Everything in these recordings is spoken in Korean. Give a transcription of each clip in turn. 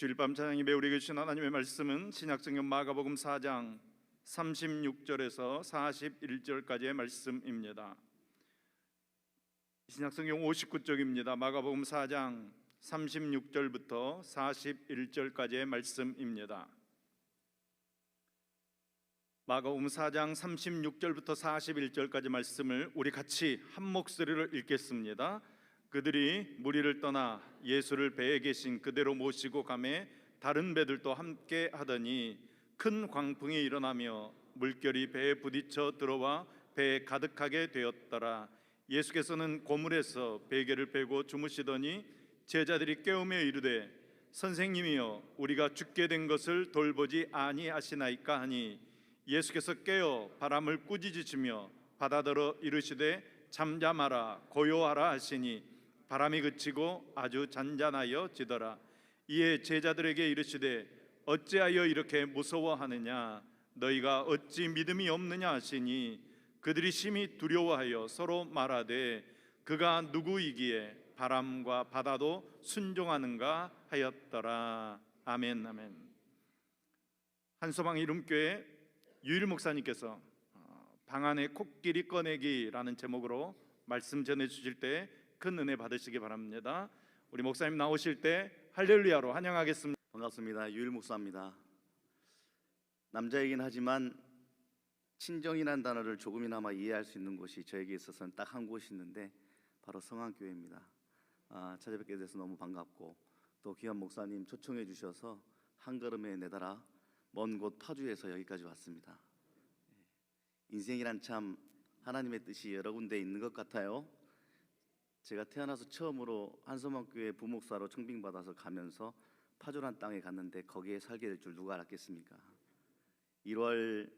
주일 밤 찬양 예배 우리에게 주신 하나님의 말씀은 신약성경 마가복음 4장 36절에서 41절까지의 말씀입니다. 신약성경 59쪽입니다. 마가복음 4장 36절부터 41절까지의 말씀입니다. 마가복음 4장 36절부터 41절까지 말씀을 우리 같이 한 목소리로 읽겠습니다. 그들이 무리를 떠나 예수를 배에 계신 그대로 모시고 가매 다른 배들도 함께 하더니 큰 광풍이 일어나며 물결이 배에 부딪혀 들어와 배에 가득하게 되었더라. 예수께서는 고물에서 베개를 빼고 주무시더니 제자들이 깨우며 이르되 선생님이여 우리가 죽게 된 것을 돌보지 아니하시나이까 하니 예수께서 깨어 바람을 꾸짖으시며 바다더러 이르시되 잠잠하라 고요하라 하시니 바람이 그치고 아주 잔잔하여 지더라. 이에 제자들에게 이르시되 어찌하여 이렇게 무서워하느냐 너희가 어찌 믿음이 없느냐 하시니 그들이 심히 두려워하여 서로 말하되 그가 누구이기에 바람과 바다도 순종하는가 하였더라. 아멘. 아멘. 한소방 이름교회 유일 목사님께서 방 안에 코끼리 꺼내기라는 제목으로 말씀 전해 주실 때 큰 은혜 받으시기 바랍니다. 우리 목사님 나오실 때 할렐루야로 환영하겠습니다. 반갑습니다. 유일 목사입니다. 남자이긴 하지만 친정이라는 단어를 조금이나마 이해할 수 있는 곳이 저에게 있어서는 딱 한 곳이 있는데 바로 성안교회입니다. 찾아뵙게 돼서 너무 반갑고 또 귀한 목사님 초청해 주셔서 한 걸음에 내달아 먼 곳 파주에서 여기까지 왔습니다. 인생이란 참 하나님의 뜻이 여러 군데 있는 것 같아요. 제가 태어나서 처음으로 한소망교회 부목사로 청빙받아서 가면서 파주란 땅에 갔는데 거기에 살게 될 줄 누가 알았겠습니까? 1월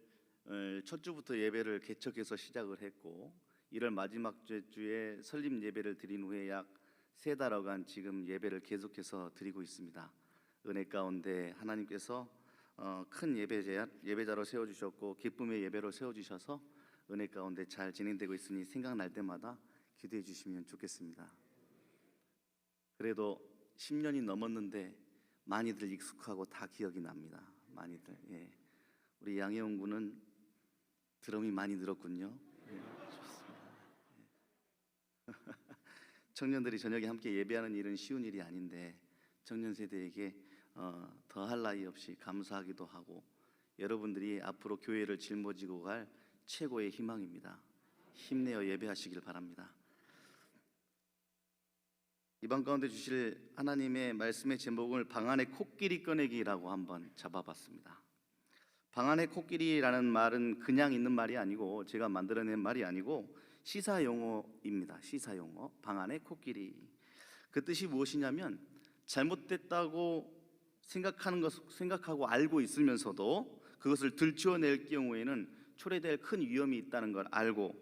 첫 주부터 예배를 개척해서 시작을 했고 1월 마지막 주에 설립 예배를 드린 후에 약 3달여간 지금 예배를 계속해서 드리고 있습니다. 은혜 가운데 하나님께서 큰 예배자로 세워주셨고 기쁨의 예배로 세워주셔서 은혜 가운데 잘 진행되고 있으니 생각날 때마다 기도해 주시면 좋겠습니다. 그래도 10년이 넘었는데 많이들 익숙하고 다 기억이 납니다. 많이들. 우리 양혜원 군은 드럼이 많이 늘었군요. 좋습니다. 청년들이 저녁에 함께 예배하는 일은 쉬운 일이 아닌데 청년 세대에게 더할 나위 없이 감사하기도 하고 여러분들이 앞으로 교회를 짊어지고 갈 최고의 희망입니다. 힘내어 예배하시길 바랍니다. 이번 가운데 주실 하나님의 말씀의 제목을 방 안에 코끼리 꺼내기라고 한번 잡아봤습니다. 방 안에 코끼리라는 말은 그냥 있는 말이 아니고 제가 만들어낸 말이 아니고 시사용어입니다. 시사용어. 방 안에 코끼리. 그 뜻이 무엇이냐면 잘못됐다고 생각하고 알고 있으면서도 그것을 들추어낼 경우에는 초래될 큰 위험이 있다는 걸 알고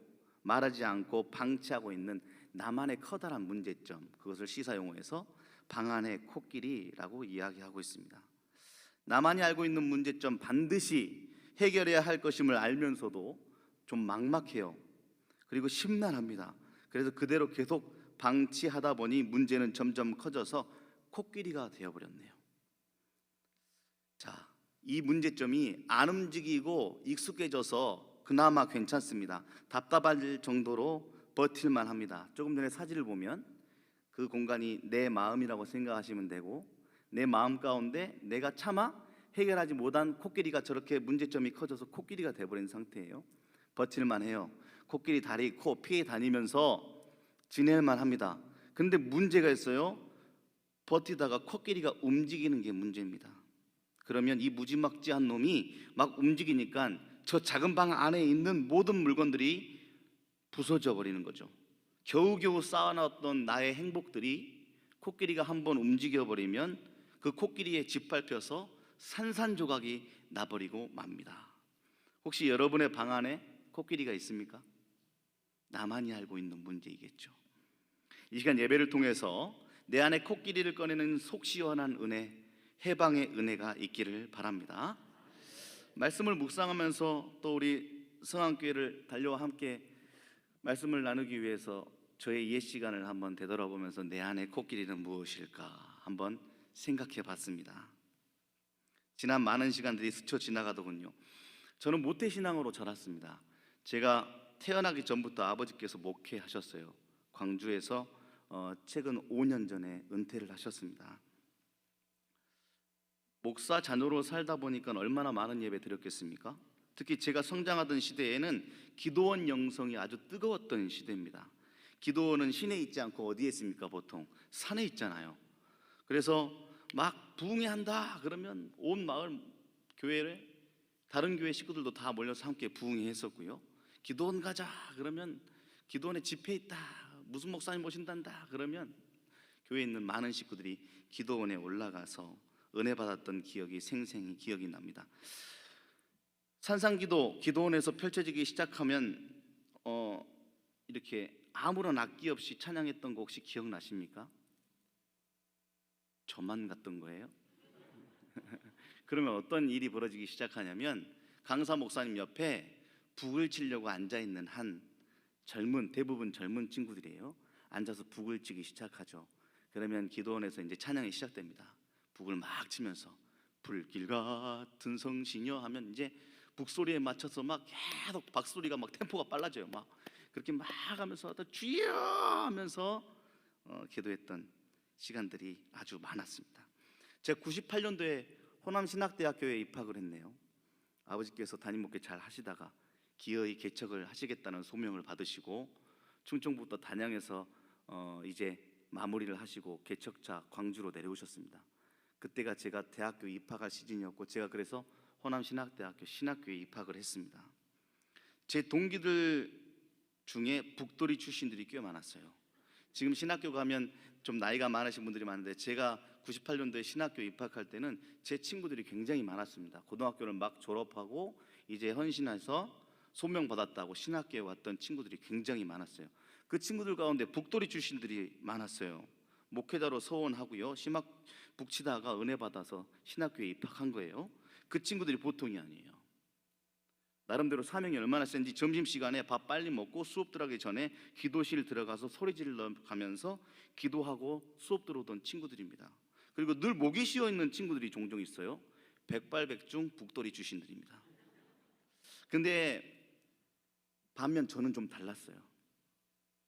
말하지 않고 방치하고 있는 나만의 커다란 문제점, 그것을 시사용어에서 방 안의 코끼리라고 이야기하고 있습니다. 나만이 알고 있는 문제점 반드시 해결해야 할 것임을 알면서도 좀 막막해요. 그리고 심란합니다. 그래서 그대로 계속 방치하다 보니 문제는 점점 커져서 코끼리가 되어버렸네요. 자, 이 문제점이 안 움직이고 익숙해져서 그나마 괜찮습니다. 답답할 정도로 버틸만 합니다. 조금 전에 사진을 보면 그 공간이 내 마음이라고 생각하시면 되고 내 마음 가운데 내가 차마 해결하지 못한 코끼리가 저렇게 문제점이 커져서 코끼리가 돼버린 상태예요. 버틸만 해요. 코끼리 다리, 코, 피해 다니면서 지낼만 합니다. 근데 문제가 있어요. 버티다가 코끼리가 움직이는 게 문제입니다. 그러면 이 무지막지한 놈이 막 움직이니까 저 작은 방 안에 있는 모든 물건들이 부서져 버리는 거죠. 겨우겨우 쌓아놨던 나의 행복들이 코끼리가 한번 움직여 버리면 그 코끼리에 짓밟혀서 산산조각이 나버리고 맙니다. 혹시 여러분의 방 안에 코끼리가 있습니까? 나만이 알고 있는 문제이겠죠. 이 시간 예배를 통해서 내 안에 코끼리를 꺼내는 속 시원한 은혜, 해방의 은혜가 있기를 바랍니다. 말씀을 묵상하면서 또 우리 성안교회를 달려와 함께 말씀을 나누기 위해서 저의 옛 시간을 한번 되돌아보면서 내 안의 코끼리는 무엇일까 한번 생각해 봤습니다. 지난 많은 시간들이 스쳐 지나가더군요. 저는 모태신앙으로 자랐습니다. 제가 태어나기 전부터 아버지께서 목회하셨어요. 광주에서 최근 5년 전에 은퇴를 하셨습니다. 목사 자녀로 살다 보니까 얼마나 많은 예배 드렸겠습니까? 특히 제가 성장하던 시대에는 기도원 영성이 아주 뜨거웠던 시대입니다. 기도원은 시내에 있지 않고 어디에 있습니까? 보통 산에 있잖아요. 그래서 막 부흥회 한다 그러면 온 마을 교회를 다른 교회 식구들도 다 몰려서 함께 부흥회 했었고요. 기도원 가자 그러면 기도원에 집회 있다, 무슨 목사님 오신단다 그러면 교회에 있는 많은 식구들이 기도원에 올라가서 은혜 받았던 기억이 생생히 기억이 납니다. 산상기도 기도원에서 펼쳐지기 시작하면 이렇게 아무런 악기 없이 찬양했던 거 혹시 기억나십니까? 저만 갔던 거예요? 그러면 어떤 일이 벌어지기 시작하냐면 강사 목사님 옆에 북을 치려고 앉아있는 한 대부분 젊은 친구들이에요. 앉아서 북을 치기 시작하죠. 그러면 기도원에서 이제 찬양이 시작됩니다. 북을 막 치면서 불길 같은 성시녀 하면 이제 북소리에 맞춰서 막 계속 박소리가 막 템포가 빨라져요. 막 그렇게 막 하면서 또 주여 하면서 기도했던 시간들이 아주 많았습니다. 제가 98년도에 호남신학대학교에 입학을 했네요. 아버지께서 담임 목회 잘 하시다가 기어이 개척을 하시겠다는 소명을 받으시고 충청부터 단양에서 이제 마무리를 하시고 개척자 광주로 내려오셨습니다. 그때가 제가 대학교 입학할 시즌이었고 제가 그래서 호남신학대학교 신학교에 입학을 했습니다. 제 동기들 중에 북도리 출신들이 꽤 많았어요. 지금 신학교 가면 좀 나이가 많으신 분들이 많은데 제가 98년도에 신학교 입학할 때는 제 친구들이 굉장히 많았습니다. 고등학교를 막 졸업하고 이제 헌신해서 소명받았다고 신학교에 왔던 친구들이 굉장히 많았어요. 그 친구들 가운데 북도리 출신들이 많았어요. 목회자로 서원하고요, 북치다가 은혜 받아서 신학교에 입학한 거예요. 그 친구들이 보통이 아니에요. 나름대로 사명이 얼마나 센지 점심시간에 밥 빨리 먹고 수업 들어가기 전에 기도실 들어가서 소리 질러 가면서 기도하고 수업 들어오던 친구들입니다. 그리고 늘 목이 쉬어 있는 친구들이 종종 있어요. 백발백중 북도리 출신들입니다. 근데 반면 저는 좀 달랐어요.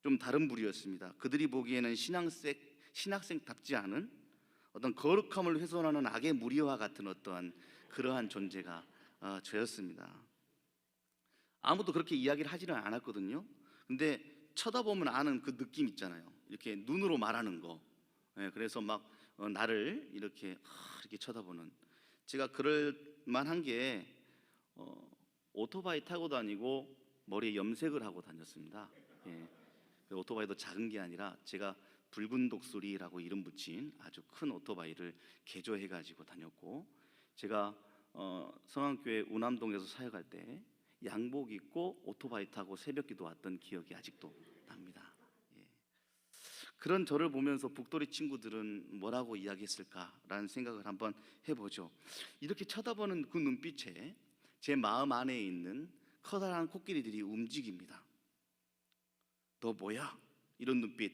좀 다른 부류였습니다. 그들이 보기에는 신학생답지 않은 어떤 거룩함을 훼손하는 악의 무리와 같은 어떠한 그러한 존재가 저였습니다. 아무도 그렇게 이야기를 하지는 않았거든요. 근데 쳐다보면 아는 그 느낌 있잖아요. 이렇게 눈으로 말하는 거. 그래서 막 나를 이렇게 쳐다보는. 제가 그럴 만한 게 오토바이 타고 다니고 머리에 염색을 하고 다녔습니다. 오토바이도 작은 게 아니라 제가 붉은 독수리라고 이름 붙인 아주 큰 오토바이를 개조해가지고 다녔고, 제가 성안교회 우남동에서 사역할 때 양복 입고 오토바이 타고 새벽기도 왔던 기억이 아직도 납니다. 그런 저를 보면서 북도리 친구들은 뭐라고 이야기했을까라는 생각을 한번 해보죠. 이렇게 쳐다보는 그 눈빛에 제 마음 안에 있는 커다란 코끼리들이 움직입니다. 너 뭐야? 이런 눈빛.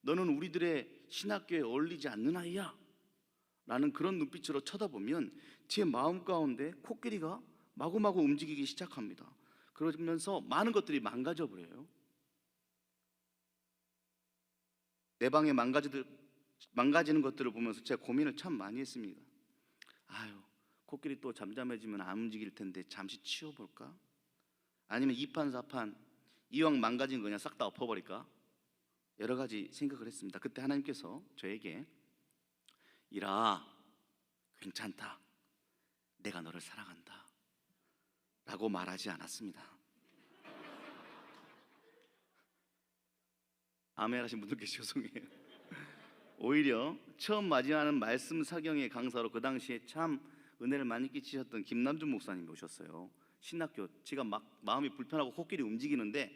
너는 우리들의 신학교에 어울리지 않는 아이야? 라는 그런 눈빛으로 쳐다보면 제 마음 가운데 코끼리가 마구마구 움직이기 시작합니다. 그러면서 많은 것들이 망가져 버려요. 내 방에 망가지는 것들을 보면서 제가 고민을 참 많이 했습니다. 코끼리 또 잠잠해지면 안 움직일 텐데 잠시 치워볼까? 아니면 이판사판 이왕 망가진 거 그냥 싹 다 엎어버릴까? 여러 가지 생각을 했습니다. 그때 하나님께서 저에게 이라, 괜찮다, 내가 너를 사랑한다 라고 말하지 않았습니다. 아멘 하신 분들께 죄송해요. 오히려 처음 맞이하는 말씀 사경의 강사로 그 당시에 참 은혜를 많이 끼치셨던 김남준 목사님이 오셨어요. 신학교, 제가 막 마음이 불편하고 코끼리 움직이는데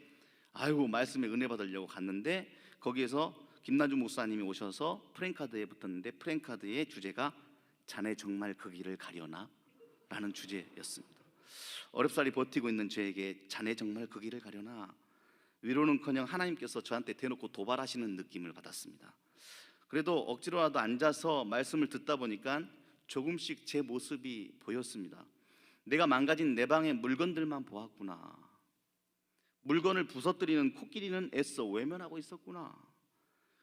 말씀에 은혜 받으려고 갔는데 거기에서 김남준 목사님이 오셔서 프랭카드에 붙었는데 프랭카드의 주제가 자네 정말 그 길을 가려나? 라는 주제였습니다. 어렵사리 버티고 있는 저에게 자네 정말 그 길을 가려나? 위로는커녕 하나님께서 저한테 대놓고 도발하시는 느낌을 받았습니다. 그래도 억지로라도 앉아서 말씀을 듣다 보니까 조금씩 제 모습이 보였습니다. 내가 망가진 내 방의 물건들만 보았구나. 물건을 부서뜨리는 코끼리는 애써 외면하고 있었구나.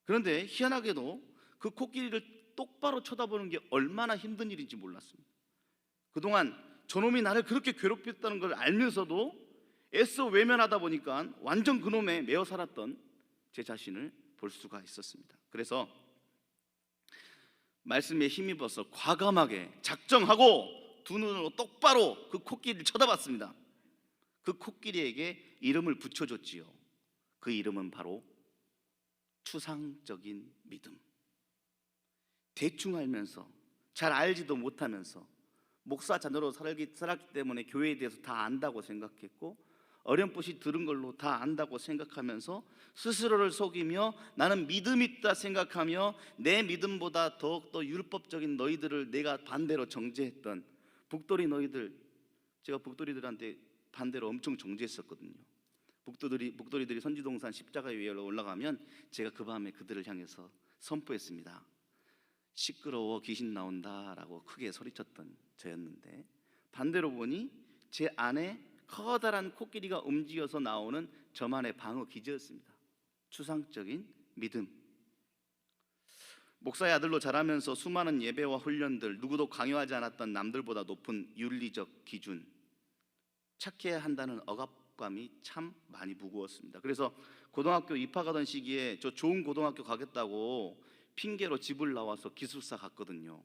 그런데 희한하게도 그 코끼리를 똑바로 쳐다보는 게 얼마나 힘든 일인지 몰랐습니다. 그동안 저놈이 나를 그렇게 괴롭혔다는 걸 알면서도 애써 외면하다 보니까 완전 그놈에 매여 살았던 제 자신을 볼 수가 있었습니다. 그래서 말씀에 힘입어서 과감하게 작정하고 두 눈으로 똑바로 그 코끼리를 쳐다봤습니다. 그 코끼리에게 이름을 붙여줬지요. 그 이름은 바로 추상적인 믿음. 대충 알면서, 잘 알지도 못하면서 목사 자녀로 살았기 때문에 교회에 대해서 다 안다고 생각했고, 어렴풋이 들은 걸로 다 안다고 생각하면서 스스로를 속이며 나는 믿음이 있다 생각하며 내 믿음보다 더욱더 율법적인 너희들을 내가 반대로 정죄했던 북돌이 너희들, 제가 북돌이들한테 반대로 엄청 정죄했었거든요. 북돌이들이 선지동산 십자가 위에 올라가면 제가 그 밤에 그들을 향해서 선포했습니다. 시끄러워 귀신 나온다라고 크게 소리쳤던 저였는데, 반대로 보니 제 안에 커다란 코끼리가 움직여서 나오는 저만의 방어 기제였습니다. 추상적인 믿음. 목사의 아들로 자라면서 수많은 예배와 훈련들, 누구도 강요하지 않았던 남들보다 높은 윤리적 기준, 착해야 한다는 억압감이 참 많이 무거웠습니다. 그래서 고등학교 입학하던 시기에 저 좋은 고등학교 가겠다고 핑계로 집을 나와서 기숙사 갔거든요.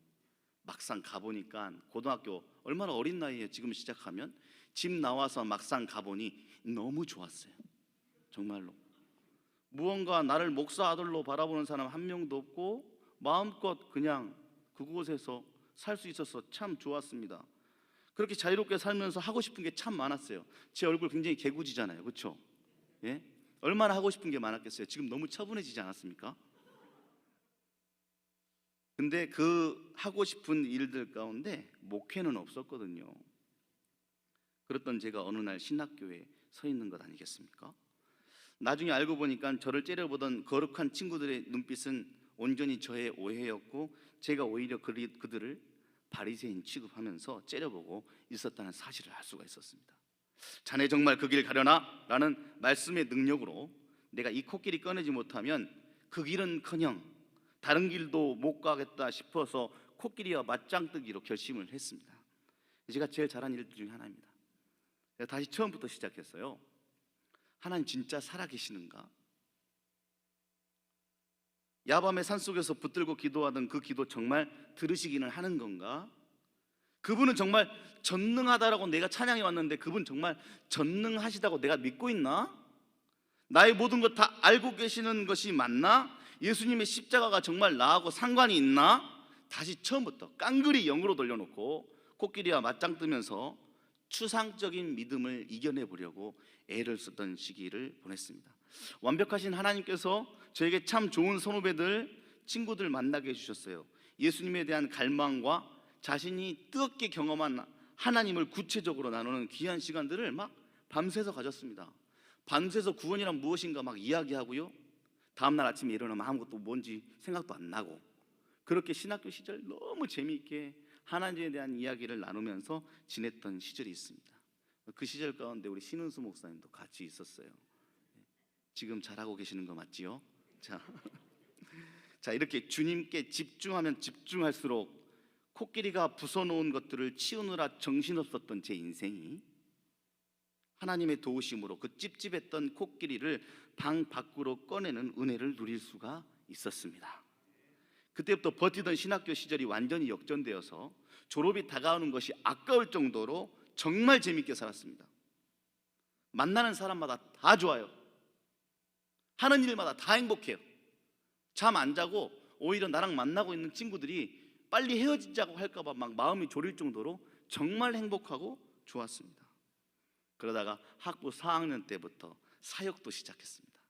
막상 가보니까 고등학교 얼마나 어린 나이에 지금 시작하면 집 나와서 막상 가보니 너무 좋았어요. 정말로 무언가 나를 목사 아들로 바라보는 사람 한 명도 없고 마음껏 그냥 그곳에서 살 수 있어서 참 좋았습니다. 그렇게 자유롭게 살면서 하고 싶은 게 참 많았어요. 제 얼굴 굉장히 개구지잖아요, 그렇죠? 예? 얼마나 하고 싶은 게 많았겠어요. 지금 너무 처분해지지 않았습니까? 근데 그 하고 싶은 일들 가운데 목회는 없었거든요. 그랬던 제가 어느 날 신학교에 서 있는 것 아니겠습니까? 나중에 알고 보니까 저를 째려보던 거룩한 친구들의 눈빛은 온전히 저의 오해였고, 제가 오히려 그들을 바리새인 취급하면서 째려보고 있었다는 사실을 알 수가 있었습니다. 자네 정말 그 길 가려나? 라는 말씀의 능력으로 내가 이 코끼리 꺼내지 못하면 그 길은커녕 다른 길도 못 가겠다 싶어서 코끼리와 맞짱 뜨기로 결심을 했습니다. 제가 제일 잘한 일들 중에 하나입니다. 다시 처음부터 시작했어요. 하나님 진짜 살아계시는가? 야밤의 산속에서 붙들고 기도하던 그 기도 정말 들으시기는 하는 건가? 그분은 정말 전능하다라고 내가 찬양해 왔는데 그분 정말 전능하시다고 내가 믿고 있나? 나의 모든 것 다 알고 계시는 것이 맞나? 예수님의 십자가가 정말 나하고 상관이 있나? 다시 처음부터 깡그리 0으로 돌려놓고 코끼리와 맞짱 뜨면서 추상적인 믿음을 이겨내 보려고 애를 쓰던 시기를 보냈습니다. 완벽하신 하나님께서 저에게 참 좋은 선후배들, 친구들 만나게 해주셨어요. 예수님에 대한 갈망과 자신이 뜨겁게 경험한 하나님을 구체적으로 나누는 귀한 시간들을 막 밤새서 가졌습니다. 밤새서 구원이란 무엇인가 막 이야기하고요, 다음날 아침에 일어나면 아무것도 뭔지 생각도 안 나고, 그렇게 신학교 시절 너무 재미있게 하나님에 대한 이야기를 나누면서 지냈던 시절이 있습니다. 그 시절 가운데 우리 신은수 목사님도 같이 있었어요. 지금 잘하고 계시는 거 맞지요? 자, 이렇게 주님께 집중하면 집중할수록 코끼리가 부숴놓은 것들을 치우느라 정신없었던 제 인생이 하나님의 도우심으로 그 찝찝했던 코끼리를 방 밖으로 꺼내는 은혜를 누릴 수가 있었습니다. 그때부터 버티던 신학교 시절이 완전히 역전되어서 졸업이 다가오는 것이 아까울 정도로 정말 재밌게 살았습니다. 만나는 사람마다 다 좋아요. 하는 일마다 다 행복해요. 잠 안 자고 오히려 나랑 만나고 있는 친구들이 빨리 헤어지자고 할까 봐 막 마음이 졸일 정도로 정말 행복하고 좋았습니다. 그러다가 학부 4학년 때부터 사역도 시작했습니다.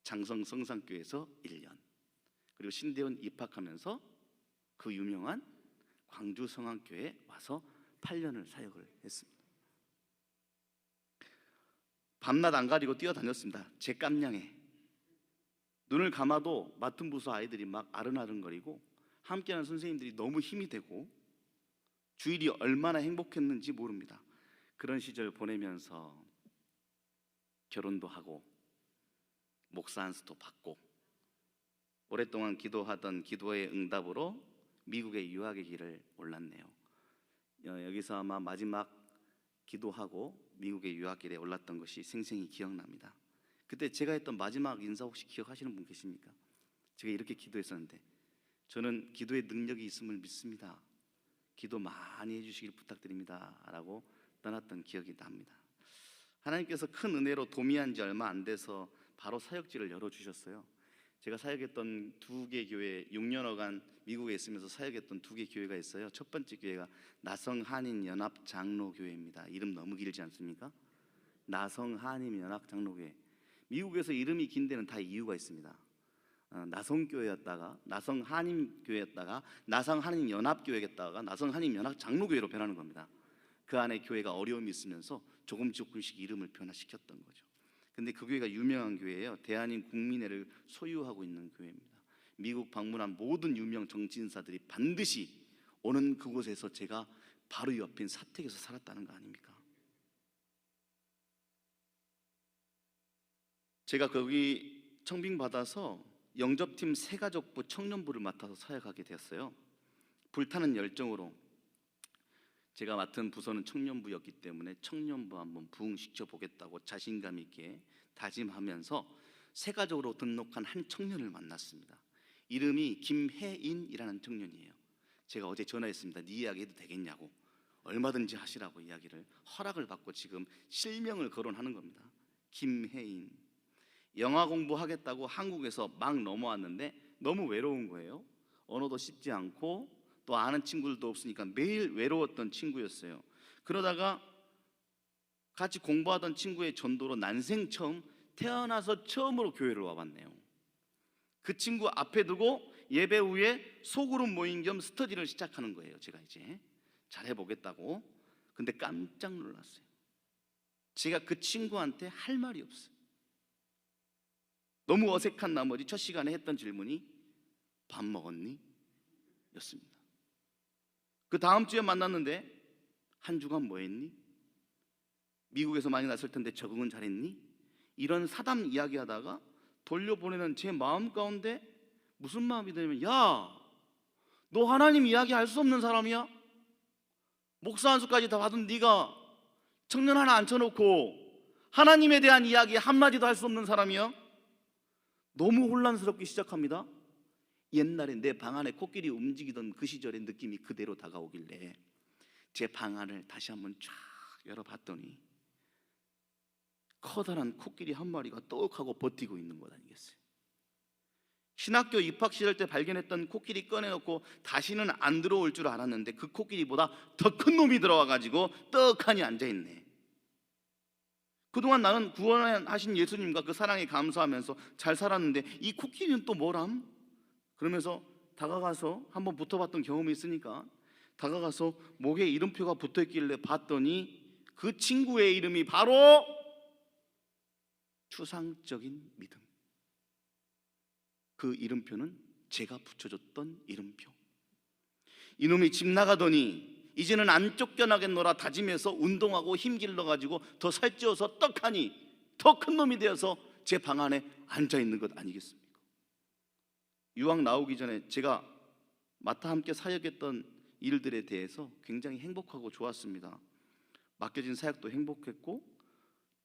장성 성산교회에서 1년, 그리고 신대원 입학하면서 그 유명한 광주 성안교회에 와서 8년을 사역을 했습니다. 밤낮 안 가리고 뛰어다녔습니다. 제 깜냥에 눈을 감아도 맡은 부서 아이들이 막 아른아른거리고 함께하는 선생님들이 너무 힘이 되고 주일이 얼마나 행복했는지 모릅니다. 그런 시절 보내면서 결혼도 하고 목사 안수도 받고 오랫동안 기도하던 기도의 응답으로 미국의 유학의 길을 올랐네요. 여기서 아마 마지막 기도하고 미국의 유학길에 올랐던 것이 생생히 기억납니다. 그때 제가 했던 마지막 인사 혹시 기억하시는 분 계십니까? 제가 이렇게 기도했었는데, 저는 기도의 능력이 있음을 믿습니다. 기도 많이 해주시길 부탁드립니다 라고 떠났던 기억이 납니다. 하나님께서 큰 은혜로 도미한 지 얼마 안 돼서 바로 사역지를 열어주셨어요. 제가 사역했던 두 개 교회, 6년여간 미국에 있으면서 사역했던 두 개 교회가 있어요. 첫 번째 교회가 나성한인연합장로교회입니다. 이름 너무 길지 않습니까? 나성한인연합장로교회. 미국에서 이름이 긴 데는 다 이유가 있습니다. 나성교회였다가 나성한인교회였다가 나성한인연합교회였다가 나성한인연합장로교회로 변하는 겁니다. 그 안에 교회가 어려움이 있으면서 조금씩 이름을 변화시켰던 거죠. 근데 그 교회가 유명한 교회예요. 대한인 국민회를 소유하고 있는 교회입니다. 미국 방문한 모든 유명 정치인사들이 반드시 오는 그곳에서 제가 바로 옆인 사택에서 살았다는 거 아닙니까? 제가 거기 청빙받아서 영접팀 새가족부 청년부를 맡아서 사역하게 되었어요. 불타는 열정으로 제가 맡은 부서는 청년부였기 때문에 청년부 한번 부흥시켜 보겠다고 자신감 있게 다짐하면서 새가족으로 등록한 한 청년을 만났습니다. 이름이 김혜인이라는 청년이에요. 제가 어제 전화했습니다. 네 이야기 해도 되겠냐고. 얼마든지 하시라고 이야기를 허락을 받고 지금 실명을 거론하는 겁니다. 김혜인. 영어 공부하겠다고 한국에서 막 넘어왔는데 너무 외로운 거예요. 언어도 쉽지 않고 또 아는 친구들도 없으니까 매일 외로웠던 친구였어요. 그러다가 같이 공부하던 친구의 전도로 난생 처음, 태어나서 처음으로 교회를 와봤네요. 그 친구 앞에 두고 예배 후에 소그룹 모임 겸 스터디를 시작하는 거예요. 제가 이제 잘해보겠다고. 근데 깜짝 놀랐어요. 제가 그 친구한테 할 말이 없어요. 너무 어색한 나머지 첫 시간에 했던 질문이 밥 먹었니? 였습니다. 그 다음 주에 만났는데 한 주간 뭐 했니? 미국에서 많이 났을 텐데 적응은 잘했니? 이런 사담 이야기하다가 돌려보내는 제 마음 가운데 무슨 마음이 드냐면, 야, 너 하나님 이야기 할 수 없는 사람이야? 목사 안수까지 다 받은 네가 청년 하나 앉혀놓고 하나님에 대한 이야기 한마디도 할 수 없는 사람이야? 너무 혼란스럽게 시작합니다. 옛날에 내 방 안에 코끼리 움직이던 그 시절의 느낌이 그대로 다가오길래 제 방 안을 다시 한번 쫙 열어봤더니 커다란 코끼리 한 마리가 떡하고 버티고 있는 것 아니겠어요? 신학교 입학 시절 때 발견했던 코끼리 꺼내놓고 다시는 안 들어올 줄 알았는데 그 코끼리보다 더 큰 놈이 들어와가지고 떡하니 앉아있네. 그동안 나는 구원하신 예수님과 그 사랑에 감사하면서 잘 살았는데 이 코끼리는 또 뭐람? 그러면서 다가가서 한번 붙어봤던 경험이 있으니까 다가가서 목에 이름표가 붙어있길래 봤더니 그 친구의 이름이 바로 추상적인 믿음. 그 이름표는 제가 붙여줬던 이름표. 이놈이 집 나가더니 이제는 안 쫓겨나겠노라 다짐해서 운동하고 힘길러가지고 더 살찌워서 떡하니 더 큰 놈이 되어서 제 방 안에 앉아있는 것 아니겠습니까? 유학 나오기 전에 제가 맡아 함께 사역했던 일들에 대해서 굉장히 행복하고 좋았습니다. 맡겨진 사역도 행복했고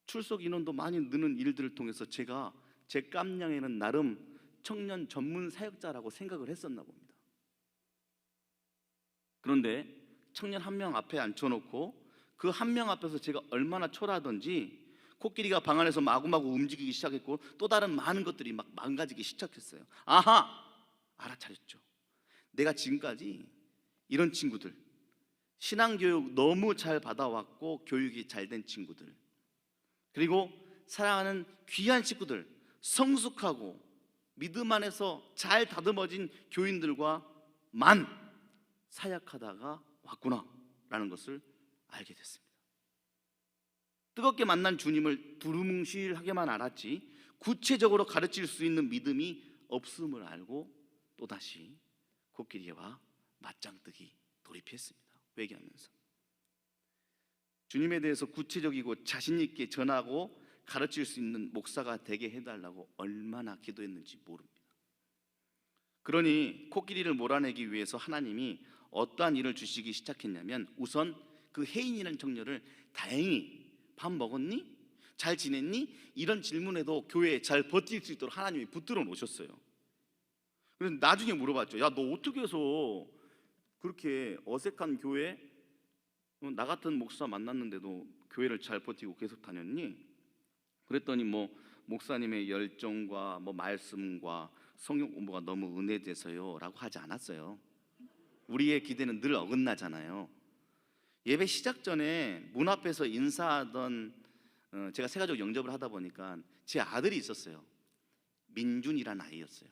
출석 인원도 많이 느는 일들을 통해서 제가 제 깜냥에는 나름 청년 전문 사역자라고 생각을 했었나 봅니다. 그런데 청년 한 명 앞에 앉혀놓고 그 한 명 앞에서 제가 얼마나 초라하던지 코끼리가 방 안에서 마구마구 움직이기 시작했고 또 다른 많은 것들이 막 망가지기 시작했어요. 아하! 알아차렸죠. 내가 지금까지 이런 친구들, 신앙교육 너무 잘 받아왔고 교육이 잘 된 친구들, 그리고 사랑하는 귀한 친구들, 성숙하고 믿음 안에서 잘 다듬어진 교인들과만 사역하다가 왔구나라는 것을 알게 됐습니다. 뜨겁게 만난 주님을 두루뭉실하게만 알았지 구체적으로 가르칠 수 있는 믿음이 없음을 알고 또다시 코끼리와 맞짱뜨기 돌입했습니다. 회개하면서 주님에 대해서 구체적이고 자신 있게 전하고 가르칠 수 있는 목사가 되게 해달라고 얼마나 기도했는지 모릅니다. 그러니 코끼리를 몰아내기 위해서 하나님이 어떠한 일을 주시기 시작했냐면, 우선 그 혜인이라는 청년을 다행히 밥 먹었니? 잘 지냈니? 이런 질문에도 교회에 잘 버틸 수 있도록 하나님이 붙들어 놓으셨어요. 그래서 나중에 물어봤죠. 야, 너 어떻게 해서 그렇게 어색한 교회, 나 같은 목사 만났는데도 교회를 잘 버티고 계속 다녔니? 그랬더니 목사님의 열정과 말씀과 성경 공부가 너무 은혜돼서요 라고 하지 않았어요. 우리의 기대는 늘 어긋나잖아요. 예배 시작 전에 문 앞에서 인사하던 제가 세가족 영접을 하다 보니까 제 아들이 있었어요. 민준이라는 아이였어요.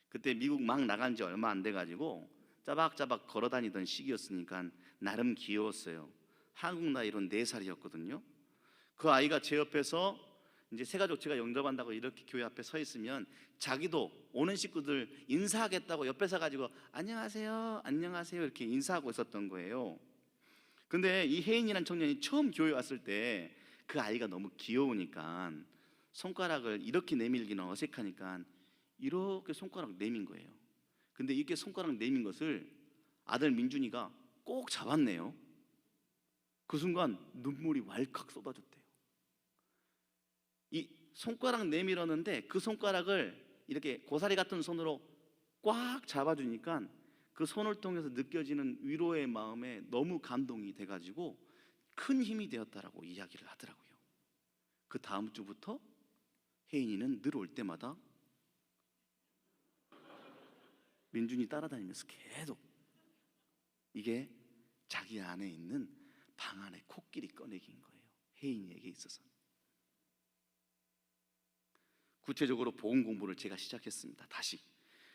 그때 미국 막 나간 지 얼마 안 돼가지고 짜박짜박 걸어다니던 시기였으니까 나름 귀여웠어요. 한국 나이로 4살이었거든요. 그 아이가 제 옆에서 이제 세가족 제가 영접한다고 이렇게 교회 앞에 서 있으면 자기도 오는 식구들 인사하겠다고 옆에 서가지고 안녕하세요 안녕하세요 이렇게 인사하고 있었던 거예요. 근데 이 혜인이라는 청년이 처음 교회 왔을 때 그 아이가 너무 귀여우니까 손가락을 이렇게 내밀기는 어색하니까 이렇게 손가락 내민 거예요. 근데 이렇게 손가락 내민 것을 아들 민준이가 꼭 잡았네요. 그 순간 눈물이 왈칵 쏟아졌대요. 이 손가락 내밀었는데 그 손가락을 이렇게 고사리 같은 손으로 꽉 잡아주니까 그 손을 통해서 느껴지는 위로의 마음에 너무 감동이 돼가지고 큰 힘이 되었다라고 이야기를 하더라고요. 그 다음 주부터 혜인이는 늘 올 때마다 민준이 따라다니면서 계속, 이게 자기 안에 있는 방 안에 코끼리 꺼내기인 거예요. 혜인이에게 있어서. 구체적으로 복음 공부를 제가 시작했습니다. 다시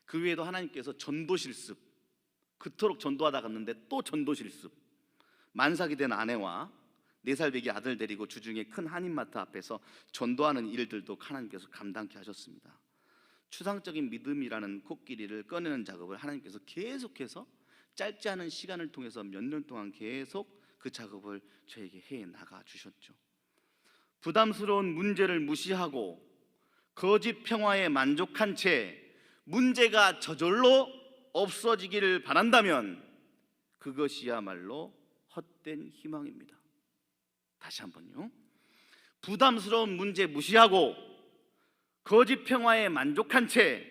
그 외에도 하나님께서 전도 실습, 그토록 전도하다 갔는데 또 전도 실습, 만삭이 된 아내와 4살 배기 아들 데리고 주중에 큰 한인마트 앞에서 전도하는 일들도 하나님께서 감당케 하셨습니다. 추상적인 믿음이라는 코끼리를 꺼내는 작업을 하나님께서 계속해서 짧지 않은 시간을 통해서 몇 년 동안 계속 그 작업을 저에게 해 나가 주셨죠. 부담스러운 문제를 무시하고 거짓 평화에 만족한 채 문제가 저절로 없어지기를 바란다면 그것이야말로 헛된 희망입니다. 다시 한번요. 부담스러운 문제 무시하고 거짓 평화에 만족한 채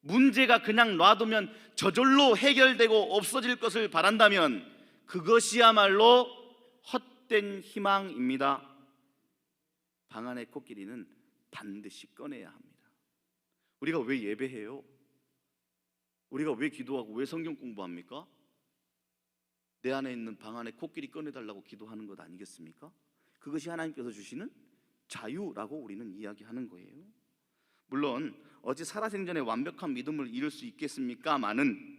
문제가 그냥 놔두면 저절로 해결되고 없어질 것을 바란다면 그것이야말로 헛된 희망입니다. 방 안의 코끼리는 반드시 꺼내야 합니다. 우리가 왜 예배해요? 우리가 왜 기도하고 왜 성경 공부합니까? 내 안에 있는 방 안에 코끼리 꺼내달라고 기도하는 것 아니겠습니까? 그것이 하나님께서 주시는 자유라고 우리는 이야기하는 거예요. 물론 어찌 살아생전에 완벽한 믿음을 이룰 수 있겠습니까마는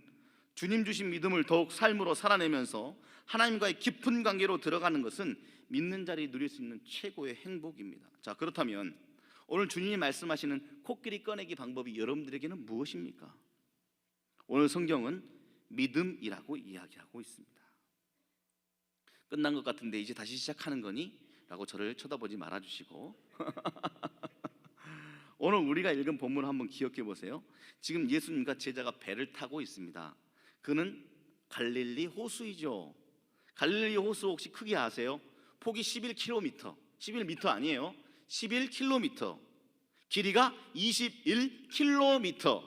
주님 주신 믿음을 더욱 삶으로 살아내면서 하나님과의 깊은 관계로 들어가는 것은 믿는 자리 누릴 수 있는 최고의 행복입니다. 자, 그렇다면 오늘 주님이 말씀하시는 코끼리 꺼내기 방법이 여러분들에게는 무엇입니까? 오늘 성경은 믿음이라고 이야기하고 있습니다. 끝난 것 같은데 이제 다시 시작하는 거니? 라고 저를 쳐다보지 말아주시고 오늘 우리가 읽은 본문을 한번 기억해 보세요. 지금 예수님과 제자가 배를 타고 있습니다. 그는 갈릴리 호수이죠. 갈릴리 호수 혹시 크기 아세요? 폭이 11km, 11m 아니에요. 11km, 길이가 21km,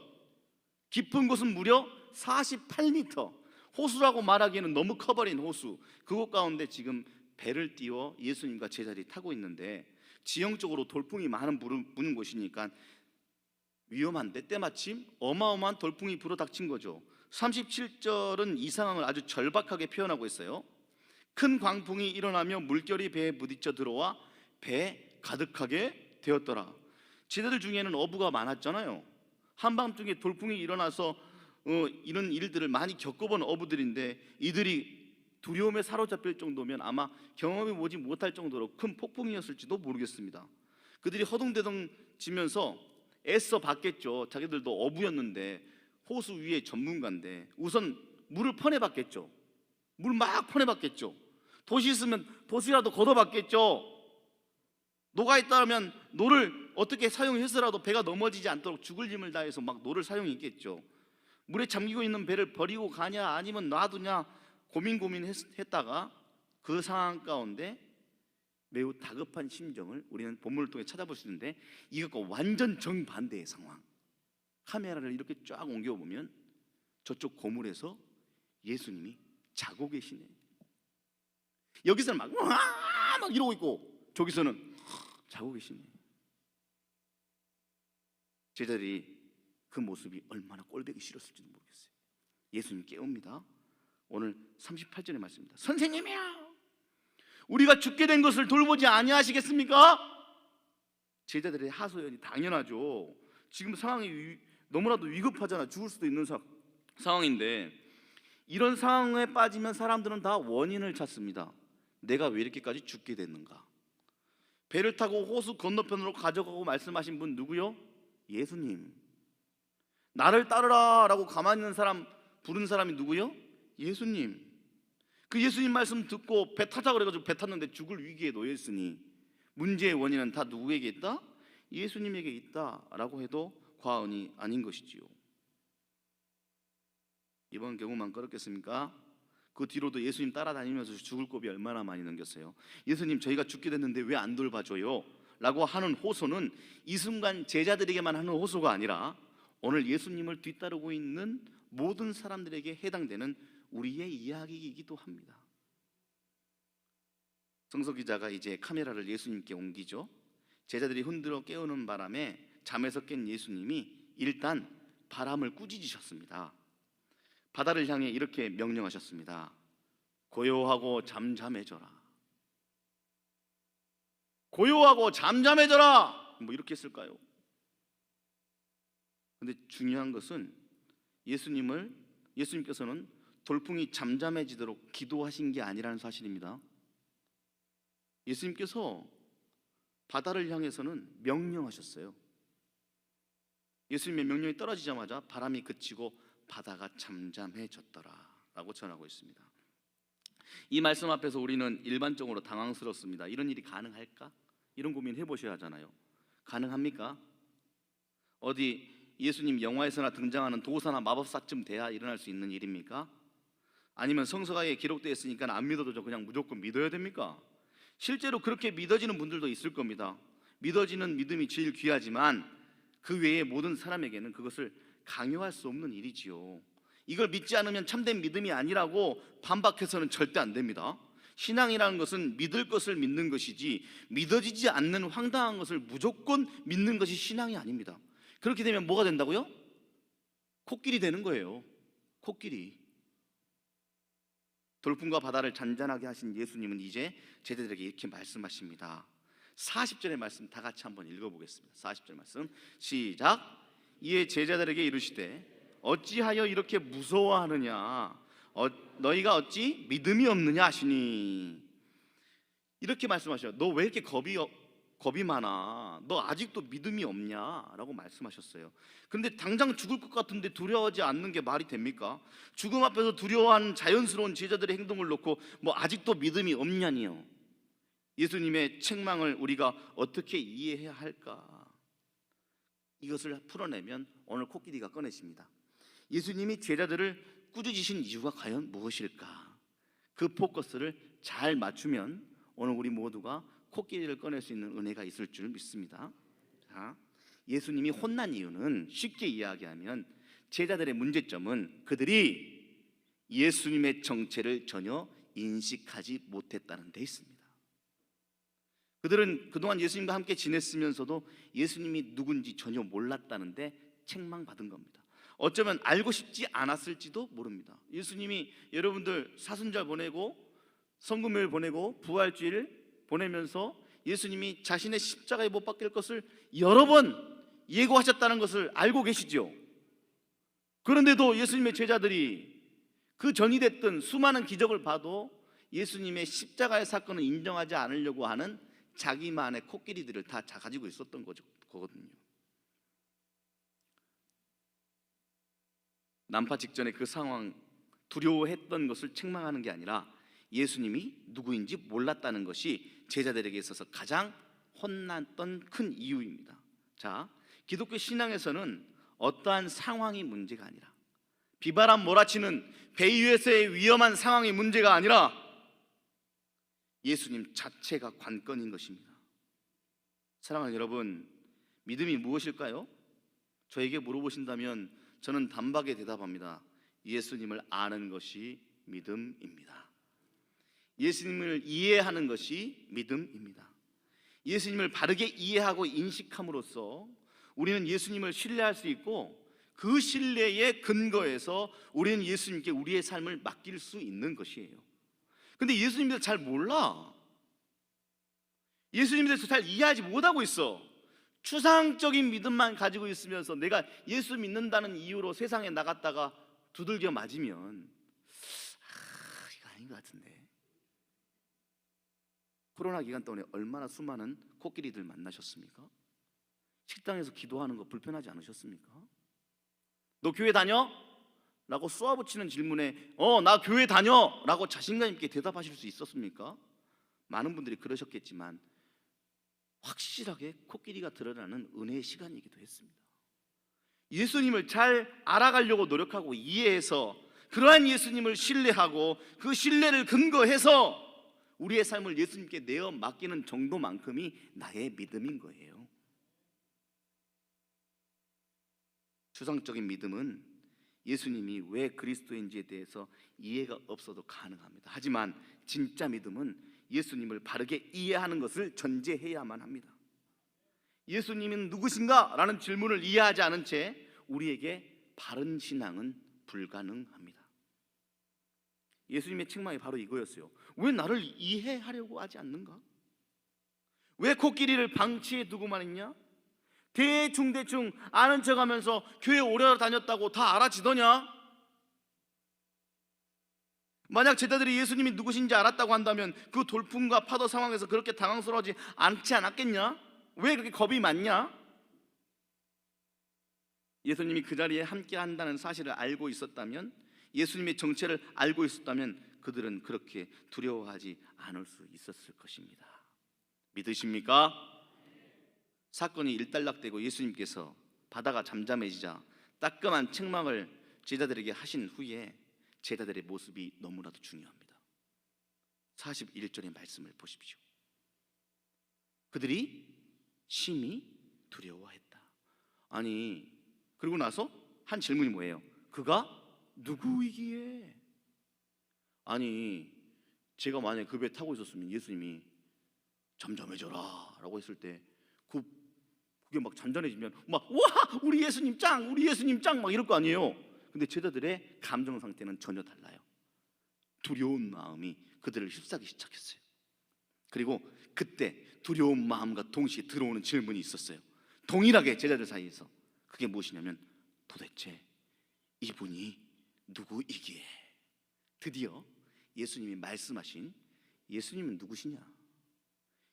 깊은 곳은 무려 48m. 호수라고 말하기에는 너무 커버린 호수, 그곳 가운데 지금 배를 띄워 예수님과 제자들이 타고 있는데 지형적으로 돌풍이 많은 부는 곳이니까 위험한데 때마침 어마어마한 돌풍이 불어닥친 거죠. 37절은 이 상황을 아주 절박하게 표현하고 있어요. 큰 광풍이 일어나며 물결이 배에 부딪혀 들어와 배에 가득하게 되었더라. 제자들 중에는 어부가 많았잖아요. 한밤중에 돌풍이 일어나서 이런 일들을 많이 겪어본 어부들인데 이들이 두려움에 사로잡힐 정도면 아마 경험해 보지 못할 정도로 큰 폭풍이었을지도 모르겠습니다. 그들이 허둥대둥 지면서 애써 봤겠죠. 자기들도 어부였는데 호수 위에 전문가인데 우선 물을 퍼내봤겠죠. 물 막 퍼내봤겠죠. 돛이 있으면 돛이라도 걷어봤겠죠. 노가 있다면 노를 어떻게 사용해서라도 배가 넘어지지 않도록 죽을 힘을 다해서 막 노를 사용했겠죠. 물에 잠기고 있는 배를 버리고 가냐 아니면 놔두냐 고민했다가 그 상황 가운데 매우 다급한 심정을 우리는 본문을 통해 찾아볼 수 있는데, 이것과 완전 정반대의 상황. 카메라를 이렇게 쫙 옮겨보면 저쪽 고물에서 예수님이 자고 계시네. 여기서는 막 이러고 있고 저기서는 자고 계시네. 제자들이 그 모습이 얼마나 꼴보기 싫었을지도 모르겠어요. 예수님 깨웁니다. 오늘 38절의 말씀입니다. 선생님이요, 우리가 죽게 된 것을 돌보지 아니하시겠습니까? 제자들의 하소연이 당연하죠. 지금 상황이 너무나도 위급하잖아. 죽을 수도 있는 상황인데, 이런 상황에 빠지면 사람들은 다 원인을 찾습니다. 내가 왜 이렇게까지 죽게 됐는가? 배를 타고 호수 건너편으로 가져가고 말씀하신 분 누구요? 예수님. 나를 따르라 라고 가만히 있는 사람 부른 사람이 누구요? 예수님. 그 예수님 말씀 듣고 배 타자 그래가지고 배 탔는데 죽을 위기에 놓여있으니 문제의 원인은 다 누구에게 있다? 예수님에게 있다라고 해도 과언이 아닌 것이지요. 이번 경우만 그렇겠습니까? 그 뒤로도 예수님 따라다니면서 죽을 고비 얼마나 많이 넘겼어요. 예수님, 저희가 죽게 됐는데 왜 안 돌봐줘요? 라고 하는 호소는 이 순간 제자들에게만 하는 호소가 아니라 오늘 예수님을 뒤따르고 있는 모든 사람들에게 해당되는 우리의 이야기이기도 합니다. 성서 기자가 이제 카메라를 예수님께 옮기죠. 제자들이 흔들어 깨우는 바람에 잠에서 깬 예수님이 일단 바람을 꾸짖으셨습니다. 바다를 향해 이렇게 명령하셨습니다. 고요하고 잠잠해져라. 고요하고 잠잠해져라. 뭐 이렇게 했을까요? 근데 중요한 것은 예수님께서는 돌풍이 잠잠해지도록 기도하신 게 아니라는 사실입니다. 예수님께서 바다를 향해서는 명령하셨어요. 예수님의 명령이 떨어지자마자 바람이 그치고 바다가 잠잠해졌더라 라고 전하고 있습니다. 이 말씀 앞에서 우리는 일반적으로 당황스럽습니다. 이런 일이 가능할까? 이런 고민 해보셔야 하잖아요. 가능합니까? 어디 예수님 영화에서나 등장하는 도사나 마법사쯤 돼야 일어날 수 있는 일입니까? 아니면 성서가에 기록되어 있으니까 안 믿어도 그냥 무조건 믿어야 됩니까? 실제로 그렇게 믿어지는 분들도 있을 겁니다. 믿어지는 믿음이 제일 귀하지만 그 외에 모든 사람에게는 그것을 강요할 수 없는 일이지요. 이걸 믿지 않으면 참된 믿음이 아니라고 반박해서는 절대 안 됩니다. 신앙이라는 것은 믿을 것을 믿는 것이지 믿어지지 않는 황당한 것을 무조건 믿는 것이 신앙이 아닙니다. 그렇게 되면 뭐가 된다고요? 코끼리 되는 거예요. 코끼리. 돌풍과 바다를 잔잔하게 하신 예수님은 이제 제자들에게 이렇게 말씀하십니다. 40절의 말씀 다 같이 한번 읽어보겠습니다. 40절 말씀 시작. 이에 제자들에게 이르시되 어찌하여 이렇게 무서워하느냐? 너희가 어찌 믿음이 없느냐 하시니. 이렇게 말씀하셔요. 너 왜 이렇게 겁이 많아? 너 아직도 믿음이 없냐? 라고 말씀하셨어요. 그런데 당장 죽을 것 같은데 두려워하지 않는 게 말이 됩니까? 죽음 앞에서 두려워하는 자연스러운 제자들의 행동을 놓고 뭐 아직도 믿음이 없냐니요. 예수님의 책망을 우리가 어떻게 이해해야 할까? 이것을 풀어내면 오늘 코끼리가 꺼내십니다. 예수님이 제자들을 꾸짖으신 이유가 과연 무엇일까? 그 포커스를 잘 맞추면 오늘 우리 모두가 코끼리를 꺼낼 수 있는 은혜가 있을 줄 믿습니다. 자, 예수님이 혼난 이유는 쉽게 이야기하면 제자들의 문제점은 그들이 예수님의 정체를 전혀 인식하지 못했다는 데 있습니다. 그들은 그동안 예수님과 함께 지냈으면서도 예수님이 누군지 전혀 몰랐다는데 책망받은 겁니다. 어쩌면 알고 싶지 않았을지도 모릅니다. 예수님이 여러분들 사순절 보내고 성금요일 보내고 부활주일 보내면서 예수님이 자신의 십자가에 못 박힐 것을 여러 번 예고하셨다는 것을 알고 계시죠. 그런데도 예수님의 제자들이 그 전이 됐던 수많은 기적을 봐도 예수님의 십자가의 사건을 인정하지 않으려고 하는 자기만의 코끼리들을 다 가지고 있었던 거거든요. 난파 직전에 그 상황, 두려워했던 것을 책망하는 게 아니라 예수님이 누구인지 몰랐다는 것이 제자들에게 있어서 가장 혼났던 큰 이유입니다. 자, 기독교 신앙에서는 어떠한 상황이 문제가 아니라, 비바람 몰아치는 배 위에서의 위험한 상황이 문제가 아니라 예수님 자체가 관건인 것입니다. 사랑하는 여러분, 믿음이 무엇일까요? 저에게 물어보신다면 저는 단박에 대답합니다. 예수님을 아는 것이 믿음입니다. 예수님을 이해하는 것이 믿음입니다. 예수님을 바르게 이해하고 인식함으로써 우리는 예수님을 신뢰할 수 있고, 그 신뢰의 근거에서 우리는 예수님께 우리의 삶을 맡길 수 있는 것이에요. 근데 예수님에 대해서 잘 몰라. 예수님에 대해서 잘 이해하지 못하고 있어. 추상적인 믿음만 가지고 있으면서 내가 예수 믿는다는 이유로 세상에 나갔다가 두들겨 맞으면 이거 아닌 것 같은데. 코로나 기간 동안에 얼마나 수많은 코끼리들 만나셨습니까? 식당에서 기도하는 거 불편하지 않으셨습니까? 너 교회 다녀? 라고 쏘아붙이는 질문에 나 교회 다녀! 라고 자신감 있게 대답하실 수 있었습니까? 많은 분들이 그러셨겠지만 확실하게 코끼리가 드러나는 은혜의 시간이기도 했습니다. 예수님을 잘 알아가려고 노력하고 이해해서 그러한 예수님을 신뢰하고 그 신뢰를 근거해서 우리의 삶을 예수님께 내어 맡기는 정도만큼이 나의 믿음인 거예요. 추상적인 믿음은 예수님이 왜 그리스도인지에 대해서 이해가 없어도 가능합니다. 하지만 진짜 믿음은 예수님을 바르게 이해하는 것을 전제해야만 합니다. 예수님은 누구신가? 라는 질문을 이해하지 않은 채 우리에게 바른 신앙은 불가능합니다. 예수님의 책망이 바로 이거였어요. 왜 나를 이해하려고 하지 않는가? 왜 코끼리를 방치해 두고만 있냐? 대충 아는 척하면서 교회 오래 다녔다고 다 알아지더냐? 만약 제자들이 예수님이 누구신지 알았다고 한다면 그 돌풍과 파도 상황에서 그렇게 당황스러워하지 않지 않았겠냐? 왜 그렇게 겁이 많냐? 예수님이 그 자리에 함께 한다는 사실을 알고 있었다면, 예수님의 정체를 알고 있었다면 그들은 그렇게 두려워하지 않을 수 있었을 것입니다. 믿으십니까? 사건이 일단락되고 예수님께서 바다가 잠잠해지자 따끔한 책망을 제자들에게 하신 후에 제자들의 모습이 너무나도 중요합니다. 41절의 말씀을 보십시오. 그들이 심히 두려워했다. 아니, 그리고 나서 한 질문이 뭐예요? 그가 누구이기에? 아니, 제가 만약에 그 배 타고 있었으면 예수님이 잠잠해져라 라고 했을 때 그게 막 잔잔해지면 막 와 우리 예수님 짱, 우리 예수님 짱 막 이럴 거 아니에요. 근데 제자들의 감정 상태는 전혀 달라요. 두려운 마음이 그들을 휩싸기 시작했어요. 그리고 그때 두려운 마음과 동시에 들어오는 질문이 있었어요. 동일하게 제자들 사이에서. 그게 무엇이냐면 도대체 이분이 누구이기에? 드디어 예수님이 말씀하신 예수님은 누구시냐?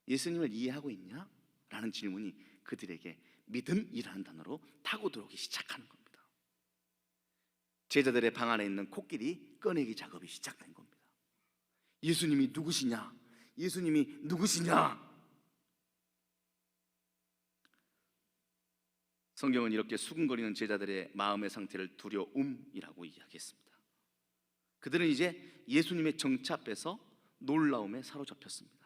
예수님을 이해하고 있냐? 라는 질문이 그들에게 믿음이라는 단어로 타고 들어오기 시작하는 겁니다. 제자들의 방 안에 있는 코끼리 꺼내기 작업이 시작된 겁니다. 예수님이 누구시냐? 예수님이 누구시냐? 성경은 이렇게 수군거리는 제자들의 마음의 상태를 두려움이라고 이야기했습니다. 그들은 이제 예수님의 정체 앞에서 놀라움에 사로잡혔습니다.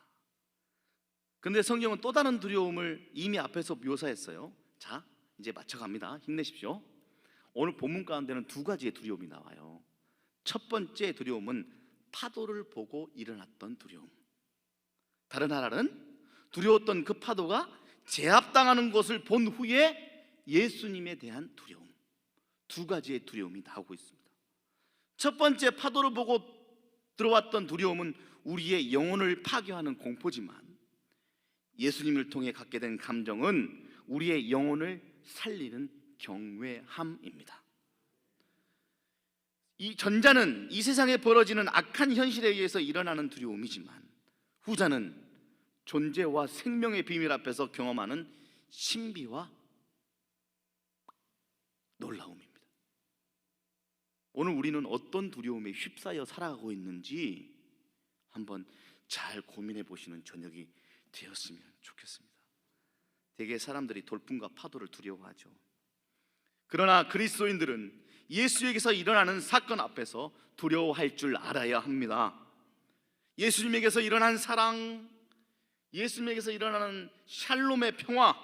그런데 성경은 또 다른 두려움을 이미 앞에서 묘사했어요. 자, 이제 맞춰갑니다. 힘내십시오. 오늘 본문 가운데는 두 가지의 두려움이 나와요. 첫 번째 두려움은 파도를 보고 일어났던 두려움. 다른 하나는 두려웠던 그 파도가 제압당하는 것을 본 후에 예수님에 대한 두려움. 두 가지의 두려움이 나오고 있습니다. 첫 번째 파도를 보고 들어왔던 두려움은 우리의 영혼을 파괴하는 공포지만, 예수님을 통해 갖게 된 감정은 우리의 영혼을 살리는 경외함입니다. 이 전자는 이 세상에 벌어지는 악한 현실에 의해서 일어나는 두려움이지만, 후자는 존재와 생명의 비밀 앞에서 경험하는 신비와 놀라움입니다. 오늘 우리는 어떤 두려움에 휩싸여 살아가고 있는지 한번 잘 고민해 보시는 저녁이 되었으면 좋겠습니다. 대개 사람들이 돌풍과 파도를 두려워하죠. 그러나 그리스도인들은 예수에게서 일어나는 사건 앞에서 두려워할 줄 알아야 합니다. 예수님에게서 일어난 사랑, 예수님에게서 일어나는 샬롬의 평화,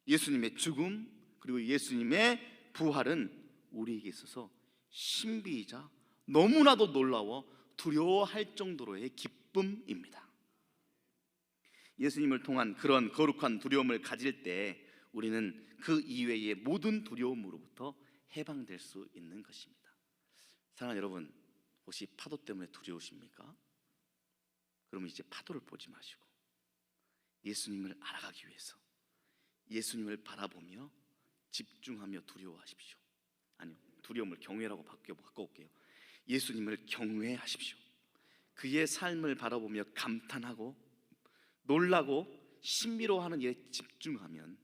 예수님의 죽음, 그리고 예수님의 부활은 우리에게 있어서 신비이자 너무나도 놀라워 두려워할 정도로의 기쁨입니다. 예수님을 통한 그런 거룩한 두려움을 가질 때 우리는 그 이외의 모든 두려움으로부터 해방될 수 있는 것입니다. 사랑하는 여러분, 혹시 파도 때문에 두려우십니까? 그러면 이제 파도를 보지 마시고 예수님을 알아가기 위해서 예수님을 바라보며 집중하며 두려워하십시오. 아니요, 두려움을 경외라고 바꿔볼게요. 예수님을 경외하십시오. 그의 삶을 바라보며 감탄하고 놀라고 신비로워하는 일에 집중하면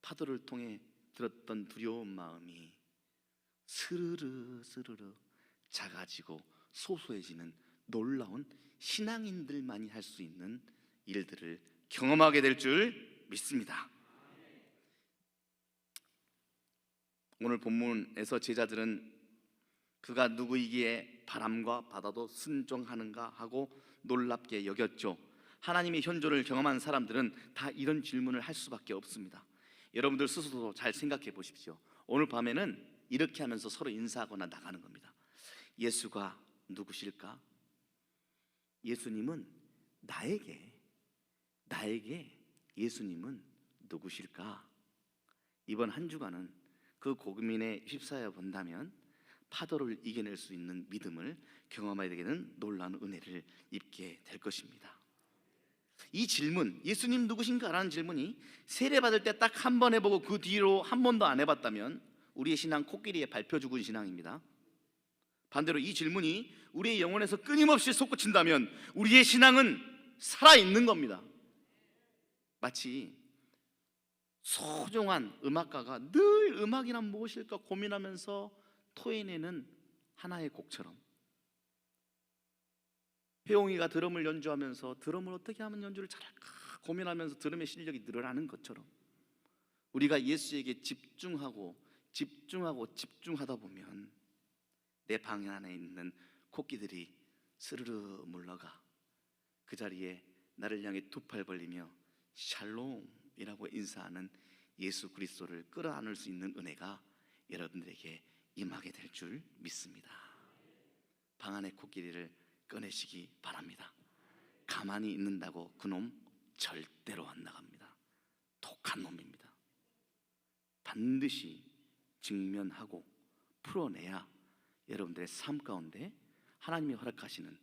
파도를 통해 들었던 두려운 마음이 스르르 스르르 작아지고 소소해지는 놀라운 신앙인들만이 할 수 있는 일들을 경험하게 될 줄 믿습니다. 오늘 본문에서 제자들은 그가 누구이기에 바람과 바다도 순종하는가 하고 놀랍게 여겼죠. 하나님의 현존을 경험한 사람들은 다 이런 질문을 할 수밖에 없습니다. 여러분들 스스로 잘 생각해 보십시오. 오늘 밤에는 이렇게 하면서 서로 인사하거나 나가는 겁니다. 예수가 누구실까? 예수님은 나에게 예수님은 누구실까? 이번 한 주간은 그 고민에 휩싸여 본다면 파도를 이겨낼 수 있는 믿음을 경험하게 되는 놀라운 은혜를 입게 될 것입니다. 이 질문, 예수님 누구신가? 라는 질문이 세례받을 때 딱 한 번 해보고 그 뒤로 한 번도 안 해봤다면 우리의 신앙 코끼리에 밟혀 죽은 신앙입니다. 반대로 이 질문이 우리의 영혼에서 끊임없이 솟구친다면 우리의 신앙은 살아있는 겁니다. 마치 소중한 음악가가 늘 음악이란 무엇일까 고민하면서 토해내는 하나의 곡처럼, 회용이가 드럼을 연주하면서 드럼을 어떻게 하면 연주를 잘할까 고민하면서 드럼의 실력이 늘어나는 것처럼 우리가 예수에게 집중하다 보면 내 방 안에 있는 코끼들이 스르르 물러가 그 자리에 나를 향해 두 팔 벌리며 샬롬이라고 인사하는 예수 그리스도를 끌어안을 수 있는 은혜가 여러분들에게 임하게 될 줄 믿습니다. 방 안의 코끼리를 꺼내시기 바랍니다. 가만히 있는다고 그놈 절대로 안 나갑니다. 독한 놈입니다. 반드시 직면하고 풀어내야 여러분들의 삶 가운데 하나님이 허락하시는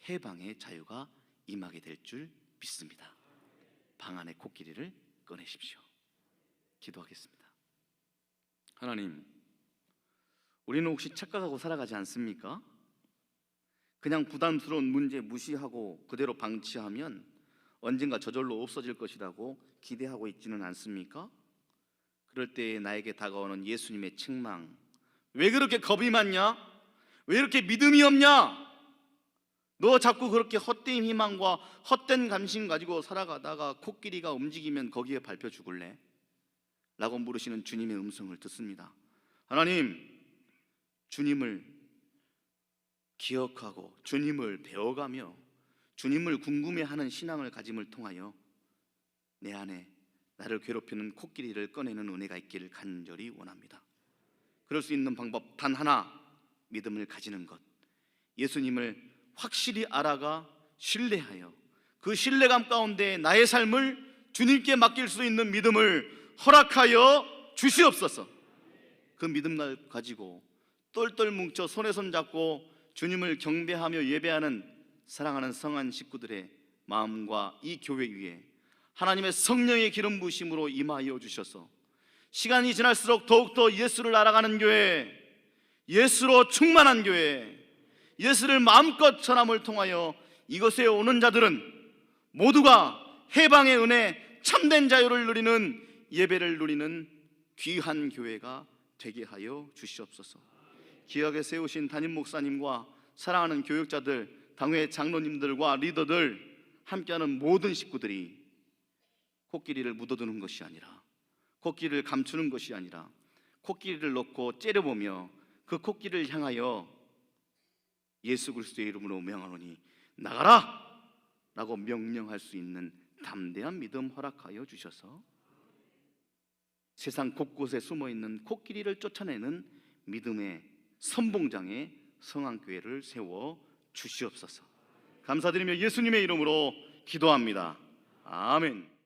해방의 자유가 임하게 될 줄 믿습니다. 방 안의 코끼리를 꺼내십시오. 기도하겠습니다. 하나님, 우리는 혹시 착각하고 살아가지 않습니까? 그냥 부담스러운 문제 무시하고 그대로 방치하면 언젠가 저절로 없어질 것이라고 기대하고 있지는 않습니까? 그럴 때 나에게 다가오는 예수님의 책망, 왜 그렇게 겁이 많냐? 왜 이렇게 믿음이 없냐? 너 자꾸 그렇게 헛된 희망과 헛된 감심 가지고 살아가다가 코끼리가 움직이면 거기에 밟혀 죽을래? 라고 물으시는 주님의 음성을 듣습니다. 하나님, 주님을 기억하고 주님을 배워가며 주님을 궁금해하는 신앙을 가짐을 통하여 내 안에 나를 괴롭히는 코끼리를 꺼내는 은혜가 있기를 간절히 원합니다. 그럴 수 있는 방법 단 하나, 믿음을 가지는 것. 예수님을 확실히 알아가 신뢰하여 그 신뢰감 가운데 나의 삶을 주님께 맡길 수 있는 믿음을 허락하여 주시옵소서. 그 믿음을 가지고 똘똘 뭉쳐 손에 손 잡고 주님을 경배하며 예배하는 사랑하는 성한 식구들의 마음과 이 교회 위에 하나님의 성령의 기름 부으심으로 임하여 주셔서 시간이 지날수록 더욱더 예수를 알아가는 교회, 예수로 충만한 교회, 예수를 마음껏 전함을 통하여 이곳에 오는 자들은 모두가 해방의 은혜, 참된 자유를 누리는 예배를 누리는 귀한 교회가 되게 하여 주시옵소서. 기억에 세우신 담임 목사님과 사랑하는 교육자들, 당회 장로님들과 리더들, 함께하는 모든 식구들이 코끼리를 묻어두는 것이 아니라, 코끼리를 감추는 것이 아니라 코끼리를 놓고 째려보며 그 코끼리를 향하여 예수 그리스도의 이름으로 명하노니 나가라! 라고 명령할 수 있는 담대한 믿음 허락하여 주셔서 세상 곳곳에 숨어있는 코끼리를 쫓아내는 믿음의 선봉장의 성안교회를 세워 주시옵소서. 감사드리며 예수님의 이름으로 기도합니다. 아멘.